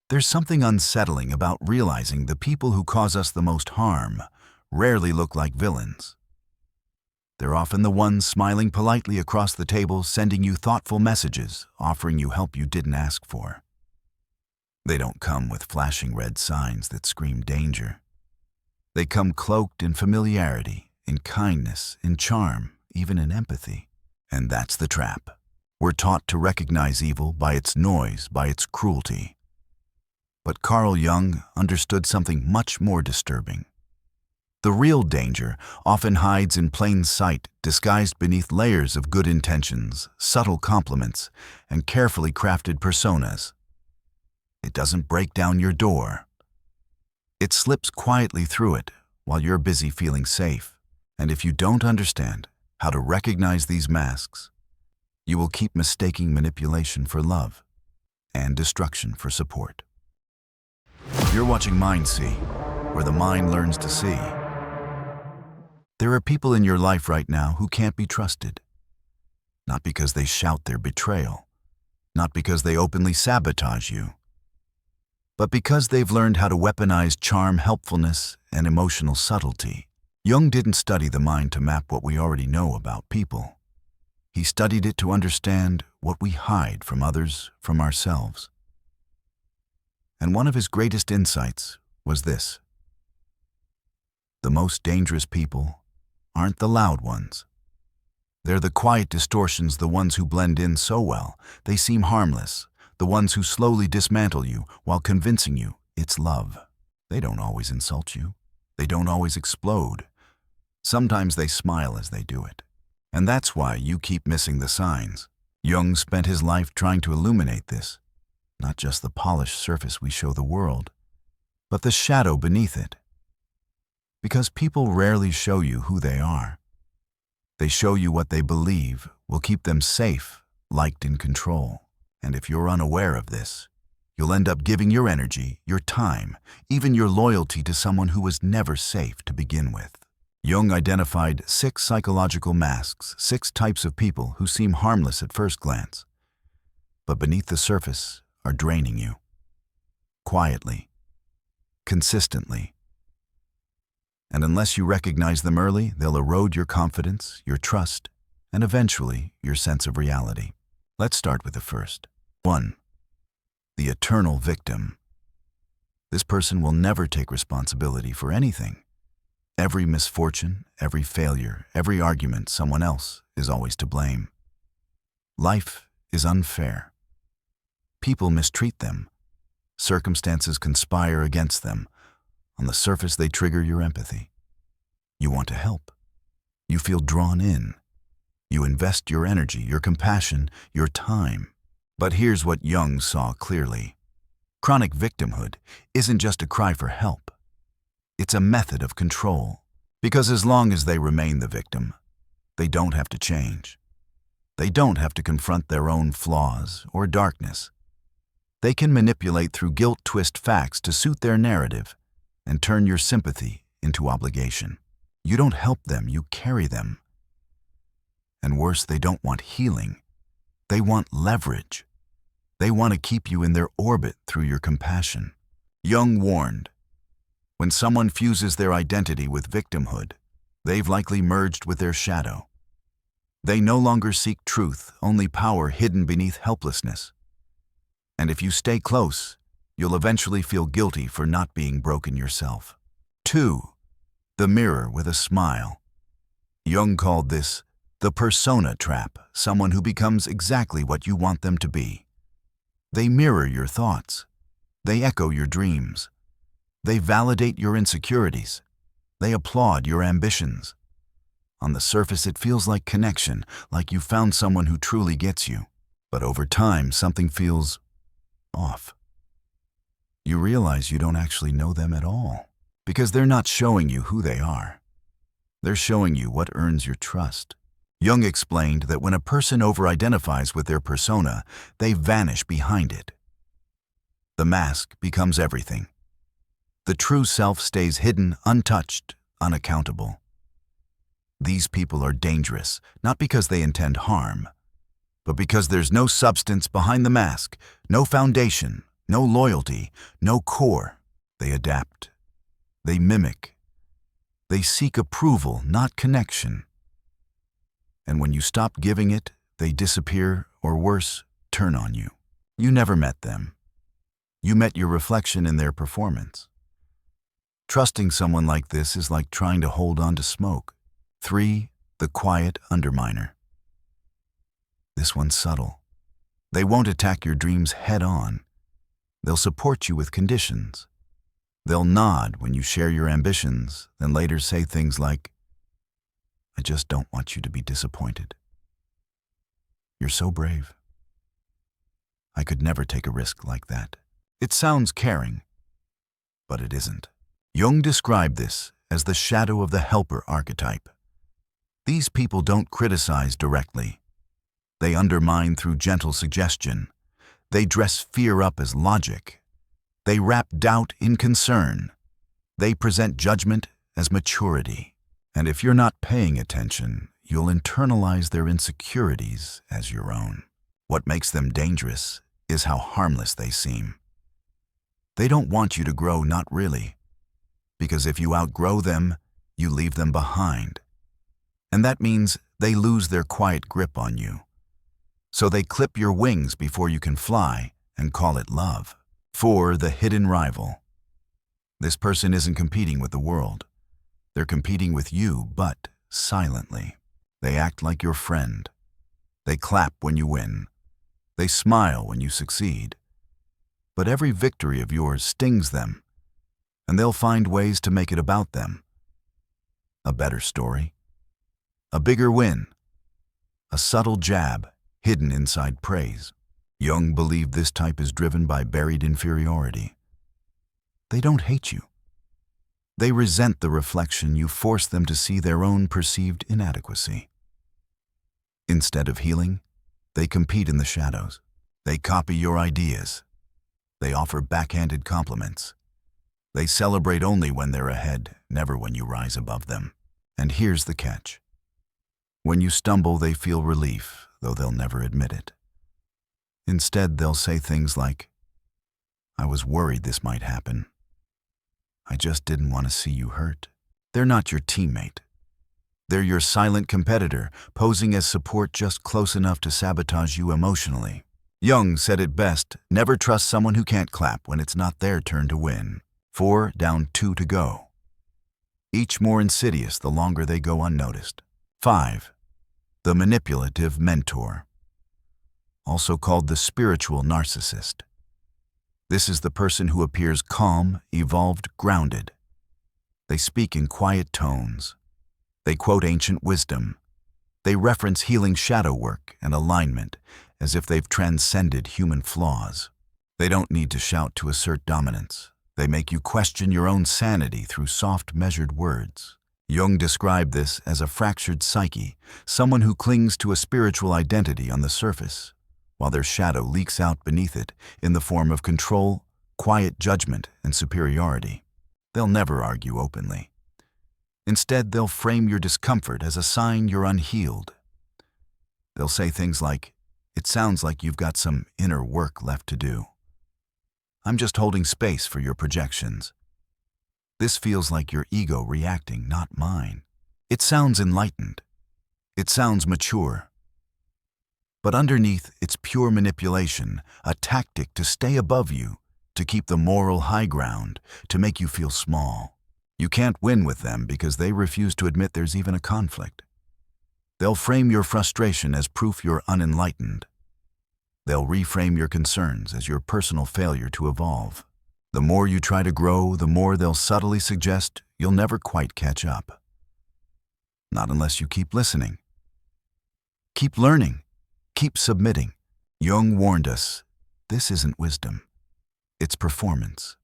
There's something unsettling about realizing the people who cause us the most harm rarely look like villains. They're often the ones smiling politely across the table, sending you thoughtful messages, offering you help you didn't ask for. They don't come with flashing red signs that scream danger. They come cloaked in familiarity, in kindness, in charm, even in empathy. And that's the trap. We're taught to recognize evil by its noise, by its cruelty. But Carl Jung understood something much more disturbing. The real danger often hides in plain sight, disguised beneath layers of good intentions, subtle compliments, and carefully crafted personas. It doesn't break down your door. It slips quietly through it while you're busy feeling safe. And if you don't understand how to recognize these masks, you will keep mistaking manipulation for love and destruction for support. You're watching Mind See, where the mind learns to see. There are people in your life right now who can't be trusted. Not because they shout their betrayal, not because they openly sabotage you, but because they've learned how to weaponize charm, helpfulness, and emotional subtlety. Jung didn't study the mind to map what we already know about people. He studied it to understand what we hide from others, from ourselves. And one of his greatest insights was this: the most dangerous people aren't the loud ones. They're the quiet distortions, the ones who blend in so well they seem harmless, the ones who slowly dismantle you while convincing you it's love. They don't always insult you. They don't always explode. Sometimes they smile as they do it. And that's why you keep missing the signs. Jung spent his life trying to illuminate this, not just the polished surface we show the world, but the shadow beneath it. Because people rarely show you who they are. They show you what they believe will keep them safe, liked, in control. And if you're unaware of this, you'll end up giving your energy, your time, even your loyalty to someone who was never safe to begin with. Jung identified 6 psychological masks, 6 types of people who seem harmless at first glance, but beneath the surface are draining you. Quietly, consistently. And unless you recognize them early, they'll erode your confidence, your trust, and eventually your sense of reality. Let's start with the first. 1. The eternal victim. This person will never take responsibility for anything. Every misfortune, every failure, every argument, someone else is always to blame. Life is unfair. People mistreat them. Circumstances conspire against them. On the surface, they trigger your empathy. You want to help. You feel drawn in. You invest your energy, your compassion, your time. But here's what Jung saw clearly. Chronic victimhood isn't just a cry for help. It's a method of control. Because as long as they remain the victim, they don't have to change. They don't have to confront their own flaws or darkness. They can manipulate through guilt-twist facts to suit their narrative and turn your sympathy into obligation. You don't help them, you carry them. And worse, they don't want healing. They want leverage. They want to keep you in their orbit through your compassion. Jung warned, when someone fuses their identity with victimhood, they've likely merged with their shadow. They no longer seek truth, only power hidden beneath helplessness. And if you stay close, you'll eventually feel guilty for not being broken yourself. 2. The mirror with a smile. Jung called this the persona trap, someone who becomes exactly what you want them to be. They mirror your thoughts. They echo your dreams. They validate your insecurities. They applaud your ambitions. On the surface, it feels like connection, like you found someone who truly gets you. But over time, something feels off. You realize you don't actually know them at all, because they're not showing you who they are. They're showing you what earns your trust. Jung explained that when a person over-identifies with their persona, they vanish behind it. The mask becomes everything. The true self stays hidden, untouched, unaccountable. These people are dangerous, not because they intend harm, but because there's no substance behind the mask, no foundation, No loyalty, no core. They adapt. They mimic. They seek approval, not connection. And when you stop giving it, they disappear, or worse, turn on you. You never met them. You met your reflection in their performance. Trusting someone like this is like trying to hold on to smoke. 3. The quiet underminer. This one's subtle. They won't attack your dreams head on. They'll support you with conditions. They'll nod when you share your ambitions, then later say things like, "I just don't want you to be disappointed. You're so brave. I could never take a risk like that." It sounds caring, but it isn't. Jung described this as the shadow of the helper archetype. These people don't criticize directly. They undermine through gentle suggestion. They dress fear up as logic. They wrap doubt in concern. They present judgment as maturity. And if you're not paying attention, you'll internalize their insecurities as your own. What makes them dangerous is how harmless they seem. They don't want you to grow, not really. Because if you outgrow them, you leave them behind. And that means they lose their quiet grip on you. So they clip your wings before you can fly and call it love. 4. The hidden rival. This person isn't competing with the world. They're competing with you, but silently. They act like your friend. They clap when you win. They smile when you succeed. But every victory of yours stings them, and they'll find ways to make it about them. A better story. A bigger win. A subtle jab hidden inside praise. Jung believed this type is driven by buried inferiority. They don't hate you. They resent the reflection you force them to see their own perceived inadequacy. Instead of healing, they compete in the shadows. They copy your ideas. They offer backhanded compliments. They celebrate only when they're ahead, never when you rise above them. And here's the catch. When you stumble, they feel relief, though they'll never admit it. Instead, they'll say things like, "I was worried this might happen. I just didn't want to see you hurt." They're not your teammate. They're your silent competitor, posing as support just close enough to sabotage you emotionally. Jung said it best, never trust someone who can't clap when it's not their turn to win. 4, down 2 to go. Each more insidious the longer they go unnoticed. 5. The manipulative mentor. Also called the spiritual narcissist. This is the person who appears calm, evolved, grounded. They speak in quiet tones. They quote ancient wisdom. They reference healing shadow work and alignment as if they've transcended human flaws. They don't need to shout to assert dominance. They make you question your own sanity through soft, measured words. Jung described this as a fractured psyche, someone who clings to a spiritual identity on the surface, while their shadow leaks out beneath it in the form of control, quiet judgment, and superiority. They'll never argue openly. Instead, they'll frame your discomfort as a sign you're unhealed. They'll say things like, "It sounds like you've got some inner work left to do. I'm just holding space for your projections. This feels like your ego reacting, not mine." It sounds enlightened. It sounds mature. But underneath, it's pure manipulation, a tactic to stay above you, to keep the moral high ground, to make you feel small. You can't win with them because they refuse to admit there's even a conflict. They'll frame your frustration as proof you're unenlightened. They'll reframe your concerns as your personal failure to evolve. The more you try to grow, the more they'll subtly suggest you'll never quite catch up. Not unless you keep listening. Keep learning. Keep submitting. Jung warned us, this isn't wisdom. It's performance.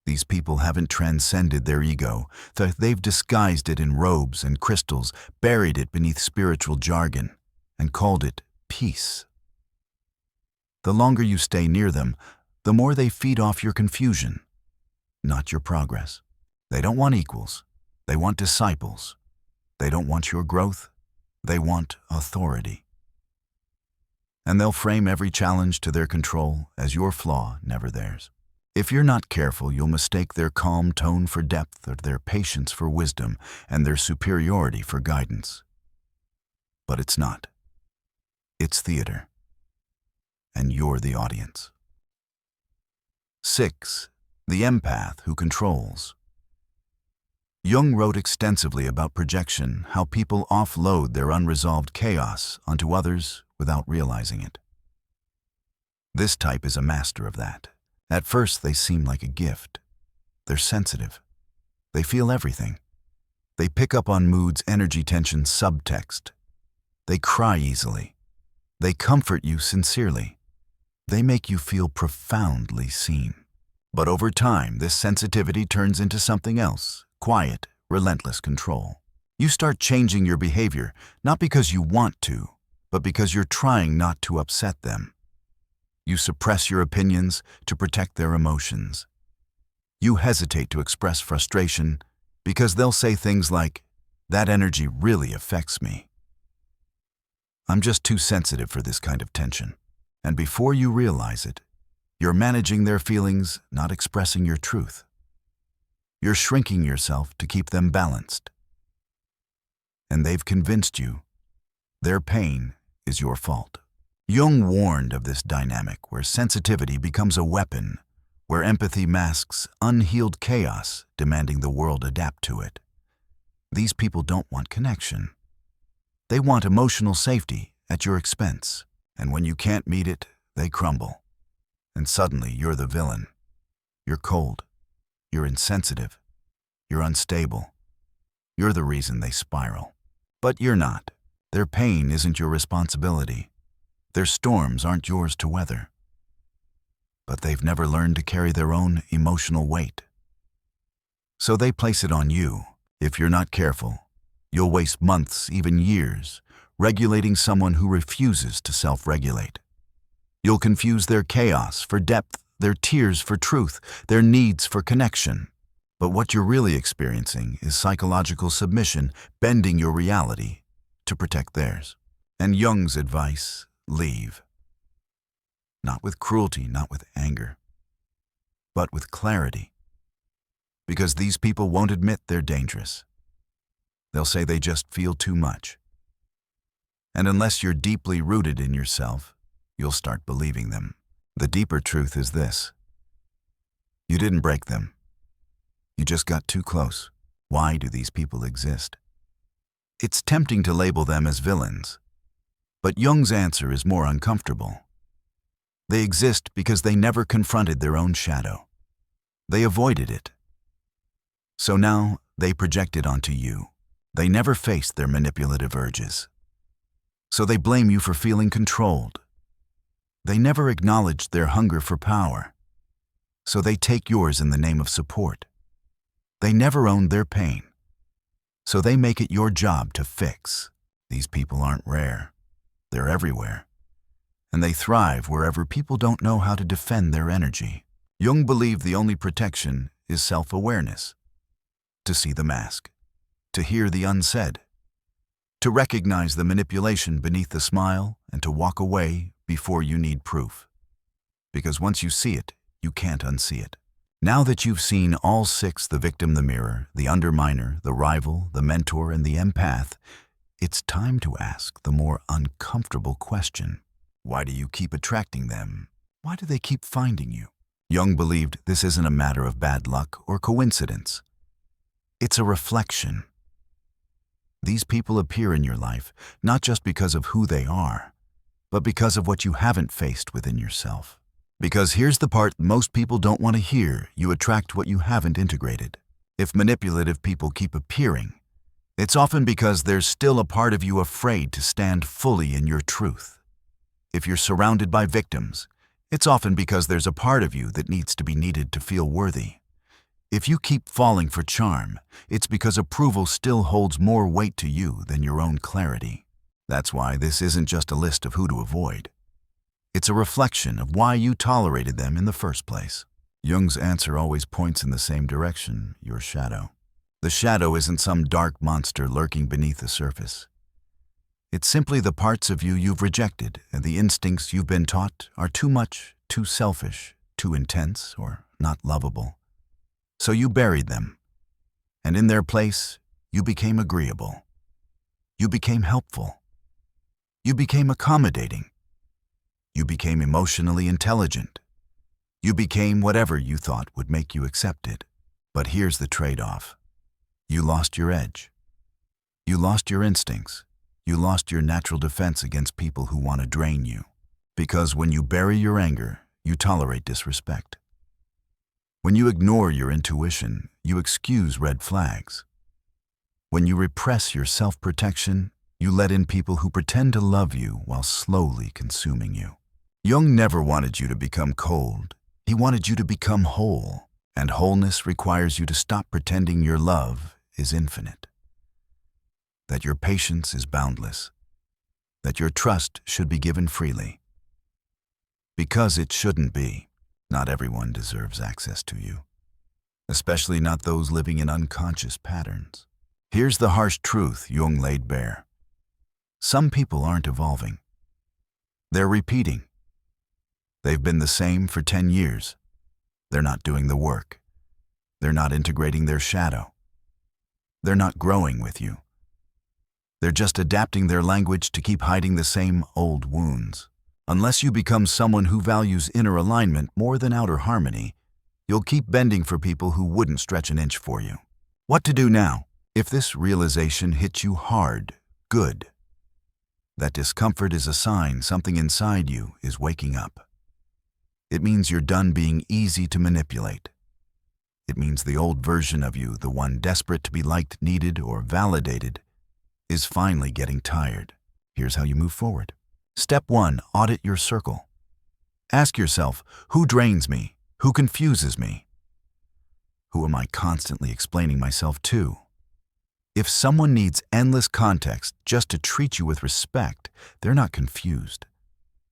These people haven't transcended their ego. They've disguised it in robes and crystals, buried it beneath spiritual jargon, and called it peace. The longer you stay near them, the more they feed off your confusion, not your progress. They don't want equals. They want disciples. They don't want your growth. They want authority. And they'll frame every challenge to their control as your flaw, never theirs. If you're not careful, you'll mistake their calm tone for depth, or their patience for wisdom, and their superiority for guidance. But it's not. It's theater. And you're the audience. 6. The empath who controls. Jung wrote extensively about projection, how people offload their unresolved chaos onto others without realizing it. This type is a master of that. At first, they seem like a gift. They're sensitive. They feel everything. They pick up on moods, energy, tension, subtext. They cry easily. They comfort you sincerely. They make you feel profoundly seen. But over time, this sensitivity turns into something else. Quiet, relentless control. You start changing your behavior, not because you want to, but because you're trying not to upset them. You suppress your opinions to protect their emotions. You hesitate to express frustration because they'll say things like, "That energy really affects me. I'm just too sensitive for this kind of tension." And before you realize it, you're managing their feelings, not expressing your truth. You're shrinking yourself to keep them balanced. And they've convinced you their pain is your fault. Jung warned of this dynamic where sensitivity becomes a weapon, where empathy masks unhealed chaos, demanding the world adapt to it. These people don't want connection. They want emotional safety at your expense. And when you can't meet it, they crumble. And suddenly you're the villain. You're cold. You're insensitive. You're unstable. You're the reason they spiral. But you're not. Their pain isn't your responsibility. Their storms aren't yours to weather. But they've never learned to carry their own emotional weight. So they place it on you. If you're not careful, you'll waste months, even years, regulating someone who refuses to self-regulate. You'll confuse their chaos for depth, their tears for truth, their needs for connection. But what you're really experiencing is psychological submission, bending your reality to protect theirs. And Jung's advice: leave. Not with cruelty, not with anger, but with clarity. Because these people won't admit they're dangerous. They'll say they just feel too much. And unless you're deeply rooted in yourself, you'll start believing them. The deeper truth is this: you didn't break them. You just got too close. Why do these people exist? It's tempting to label them as villains, but Jung's answer is more uncomfortable. They exist because they never confronted their own shadow. They avoided it. So now they project it onto you. They never faced their manipulative urges. So they blame you for feeling controlled. They never acknowledged their hunger for power. So they take yours in the name of support. They never owned their pain. So they make it your job to fix. These people aren't rare. They're everywhere. And they thrive wherever people don't know how to defend their energy. Jung believed the only protection is self-awareness. To see the mask. To hear the unsaid. To recognize the manipulation beneath the smile, and to walk away before you need proof. Because once you see it, you can't unsee it. Now that you've seen all 6, the victim, the mirror, the underminer, the rival, the mentor, and the empath, it's time to ask the more uncomfortable question. Why do you keep attracting them? Why do they keep finding you? Jung believed this isn't a matter of bad luck or coincidence. It's a reflection. These people appear in your life not just because of who they are, but because of what you haven't faced within yourself. Because here's the part most people don't want to hear: you attract what you haven't integrated. If manipulative people keep appearing, it's often because there's still a part of you afraid to stand fully in your truth. If you're surrounded by victims, it's often because there's a part of you that needs to be needed to feel worthy. If you keep falling for charm, it's because approval still holds more weight to you than your own clarity. That's why this isn't just a list of who to avoid. It's a reflection of why you tolerated them in the first place. Jung's answer always points in the same direction: your shadow. The shadow isn't some dark monster lurking beneath the surface. It's simply the parts of you you've rejected and the instincts you've been taught are too much, too selfish, too intense, or not lovable. So you buried them, and in their place, you became agreeable. You became helpful. You became accommodating. You became emotionally intelligent. You became whatever you thought would make you accepted. But here's the trade-off. You lost your edge. You lost your instincts. You lost your natural defense against people who want to drain you. Because when you bury your anger, you tolerate disrespect. When you ignore your intuition, you excuse red flags. When you repress your self-protection, you let in people who pretend to love you while slowly consuming you. Jung never wanted you to become cold. He wanted you to become whole. And wholeness requires you to stop pretending your love is infinite. That your patience is boundless. That your trust should be given freely. Because it shouldn't be. Not everyone deserves access to you. Especially not those living in unconscious patterns. Here's the harsh truth Jung laid bare. Some people aren't evolving. They're repeating. They've been the same for 10 years. They're not doing the work. They're not integrating their shadow. They're not growing with you. They're just adapting their language to keep hiding the same old wounds. Unless you become someone who values inner alignment more than outer harmony, you'll keep bending for people who wouldn't stretch an inch for you. What to do now? If this realization hits you hard, good. That discomfort is a sign something inside you is waking up. It means you're done being easy to manipulate. It means the old version of you, the one desperate to be liked, needed, or validated, is finally getting tired. Here's how you move forward. Step 1, audit your circle. Ask yourself, who drains me? Who confuses me? Who am I constantly explaining myself to? If someone needs endless context just to treat you with respect, they're not confused.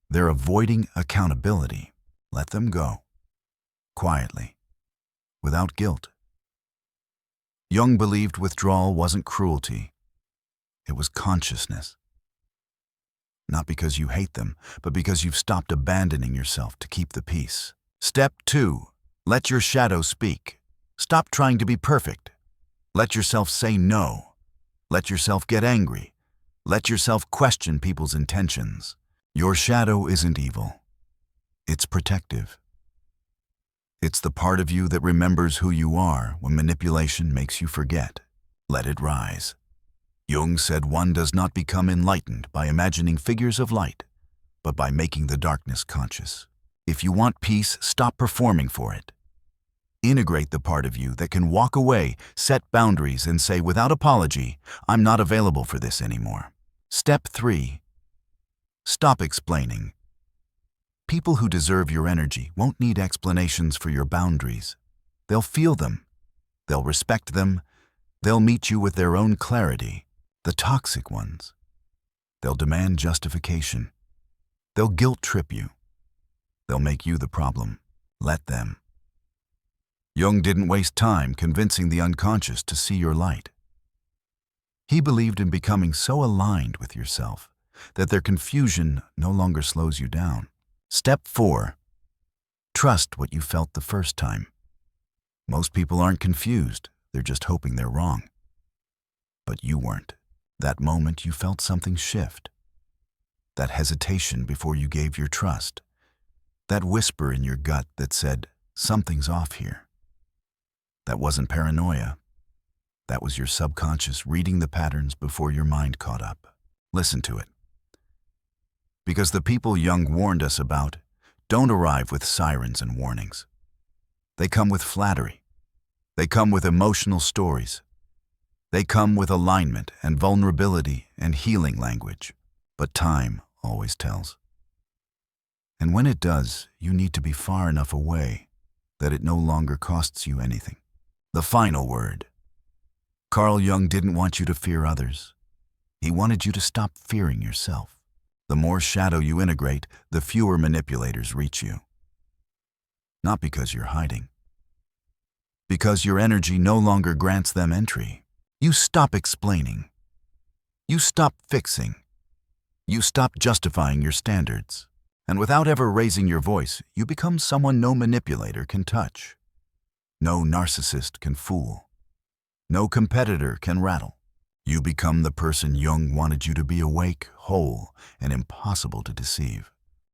They're avoiding accountability. Let them go. Quietly. Without guilt. Jung believed withdrawal wasn't cruelty. It was consciousness. Not because you hate them, but because you've stopped abandoning yourself to keep the peace. Step 2, let your shadow speak. Stop trying to be perfect. Let yourself say no. Let yourself get angry. Let yourself question people's intentions. Your shadow isn't evil. It's protective. It's the part of you that remembers who you are when manipulation makes you forget. Let it rise. Jung said one does not become enlightened by imagining figures of light, but by making the darkness conscious. If you want peace, stop performing for it. Integrate the part of you that can walk away, set boundaries, and say without apology, I'm not available for this anymore. Step 3. Stop explaining. People who deserve your energy won't need explanations for your boundaries. They'll feel them. They'll respect them. They'll meet you with their own clarity. The toxic ones. They'll demand justification. They'll guilt trip you. They'll make you the problem. Let them. Jung didn't waste time convincing the unconscious to see your light. He believed in becoming so aligned with yourself that their confusion no longer slows you down. Step 4. Trust what you felt the first time. Most people aren't confused, they're just hoping they're wrong. But you weren't. That moment you felt something shift. That hesitation before you gave your trust. That whisper in your gut that said, something's off here. That wasn't paranoia. That was your subconscious reading the patterns before your mind caught up. Listen to it. Because the people Jung warned us about don't arrive with sirens and warnings. They come with flattery. They come with emotional stories. They come with alignment and vulnerability and healing language. But time always tells. And when it does, you need to be far enough away that it no longer costs you anything. The final word. Carl Jung didn't want you to fear others. He wanted you to stop fearing yourself. The more shadow you integrate, the fewer manipulators reach you. Not because you're hiding. Because your energy no longer grants them entry. You stop explaining. You stop fixing. You stop justifying your standards. And without ever raising your voice, you become someone no manipulator can touch. No narcissist can fool. No competitor can rattle. You become the person Jung wanted you to be: awake, whole, and impossible to deceive.